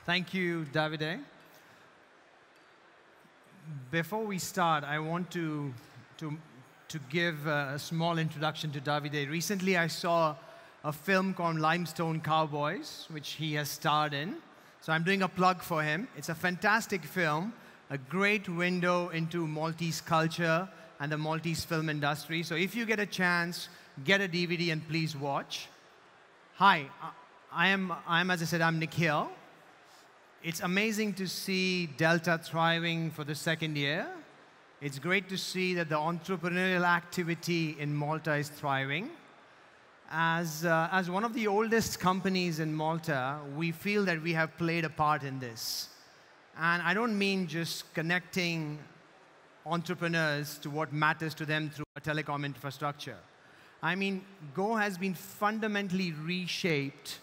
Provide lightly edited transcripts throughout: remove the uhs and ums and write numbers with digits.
Thank you, Davide. Before we start, I want to give a small introduction to Davide. Recently, I saw a film called Limestone Cowboys, which he has starred in. So I'm doing a plug for him. It's a fantastic film, a great window into Maltese culture and the Maltese film industry. So if you get a chance, get a DVD and please watch. Hi, as I said, I'm Nikhil. It's amazing to see Delta thriving for the second year. It's great to see that the entrepreneurial activity in Malta is thriving. As one of the oldest companies in Malta, we feel that we have played a part in this. And I don't mean just connecting entrepreneurs to what matters to them through a telecom infrastructure. I mean, Go has been fundamentally reshaped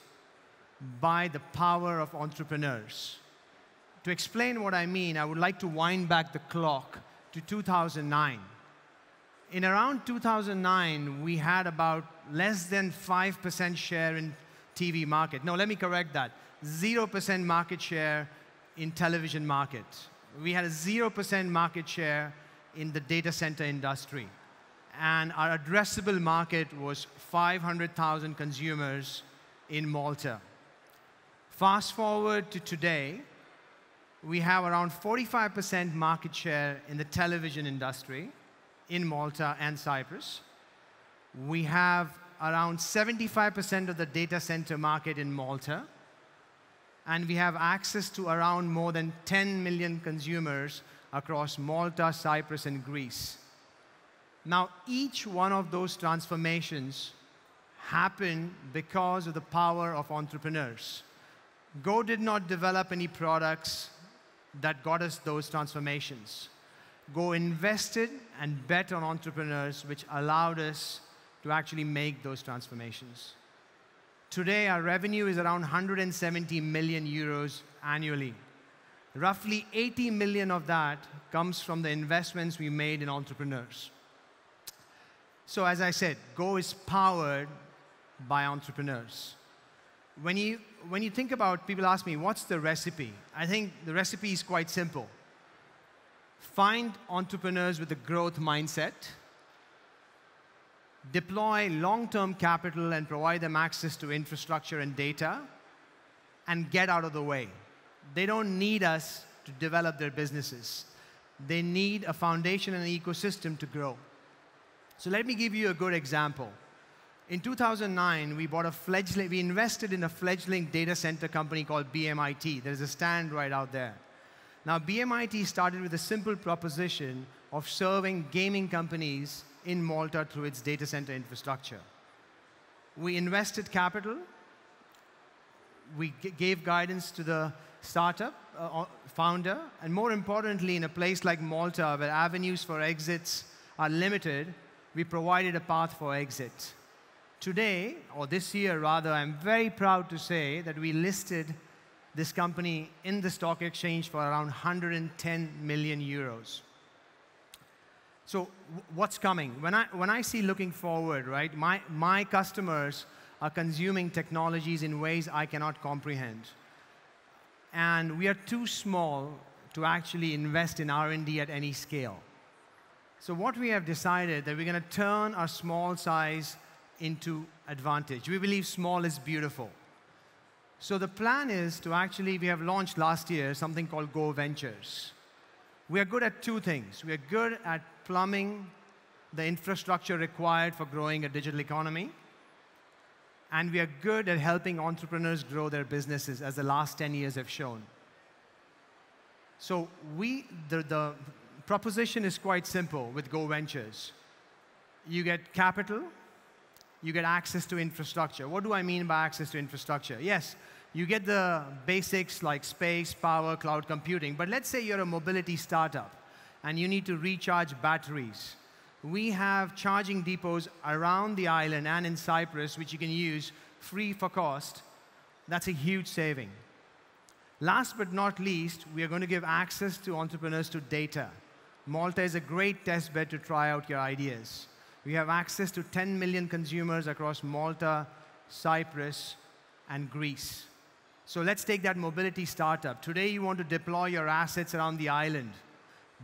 by the power of entrepreneurs. To explain what I mean, I would like to wind back the clock to 2009. In around 2009, we had about less than 5% share in TV market. No, let me correct that. 0% market share in television market. We had a 0% market share in the data center industry. And our addressable market was 500,000 consumers in Malta. Fast forward to today, we have around 45% market share in the television industry in Malta and Cyprus. We have around 75% of the data center market in Malta. And we have access to around more than 10 million consumers across Malta, Cyprus, and Greece. Now, each one of those transformations happened because of the power of entrepreneurs. Go did not develop any products that got us those transformations. Go invested and bet on entrepreneurs, which allowed us to actually make those transformations. Today, our revenue is around 170 million euros annually. Roughly 80 million of that comes from the investments we made in entrepreneurs. So as I said, Go is powered by entrepreneurs. When you think about, people ask me, what's the recipe? I think the recipe is quite simple. Find entrepreneurs with a growth mindset, deploy long-term capital and provide them access to infrastructure and data, and get out of the way. They don't need us to develop their businesses. They need a foundation and an ecosystem to grow. So let me give you a good example. In 2009, we invested in a fledgling data center company called BMIT. There's a stand right out there. Now, BMIT started with a simple proposition of serving gaming companies in Malta through its data center infrastructure. We invested capital. We gave guidance to the startup founder. And more importantly, in a place like Malta, where avenues for exits are limited, we provided a path for exit. Today, or this year rather, I'm very proud to say that we listed this company in the stock exchange for around 110 million euros. So what's coming? When I see looking forward, right, my customers are consuming technologies in ways I cannot comprehend. And we are too small to actually invest in R&D at any scale. So what we have decided that we're going to turn our small size into advantage. We believe small is beautiful. So the plan is to actually, we have launched last year something called Go Ventures. We are good at two things. We are good at plumbing the infrastructure required for growing a digital economy. And we are good at helping entrepreneurs grow their businesses, as the last 10 years have shown. So the proposition is quite simple with Go Ventures. You get capital, you get access to infrastructure. What do I mean by access to infrastructure? Yes, you get the basics like space, power, cloud computing. But let's say you're a mobility startup and you need to recharge batteries. We have charging depots around the island and in Cyprus, which you can use free for cost. That's a huge saving. Last but not least, we are going to give access to entrepreneurs to data. Malta is a great test bed to try out your ideas. We have access to 10 million consumers across Malta, Cyprus, and Greece. So let's take that mobility startup. Today, you want to deploy your assets around the island.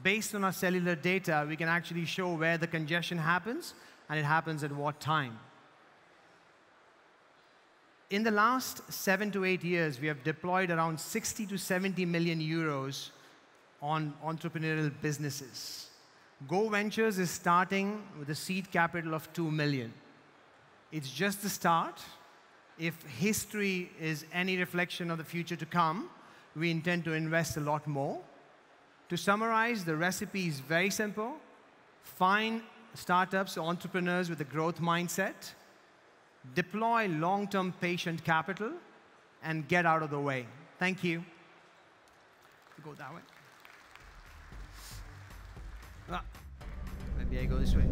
Based on our cellular data, we can actually show where the congestion happens, and it happens at what time. In the last 7 to 8 years, we have deployed around 60 to 70 million euros on entrepreneurial businesses. Go Ventures is starting with a seed capital of 2 million. It's just the start. If history is any reflection of the future to come, we intend to invest a lot more. To summarize, the recipe is very simple. Find startups or entrepreneurs with a growth mindset, deploy long-term patient capital, and get out of the way. Thank you. Go that way. Maybe I go this way.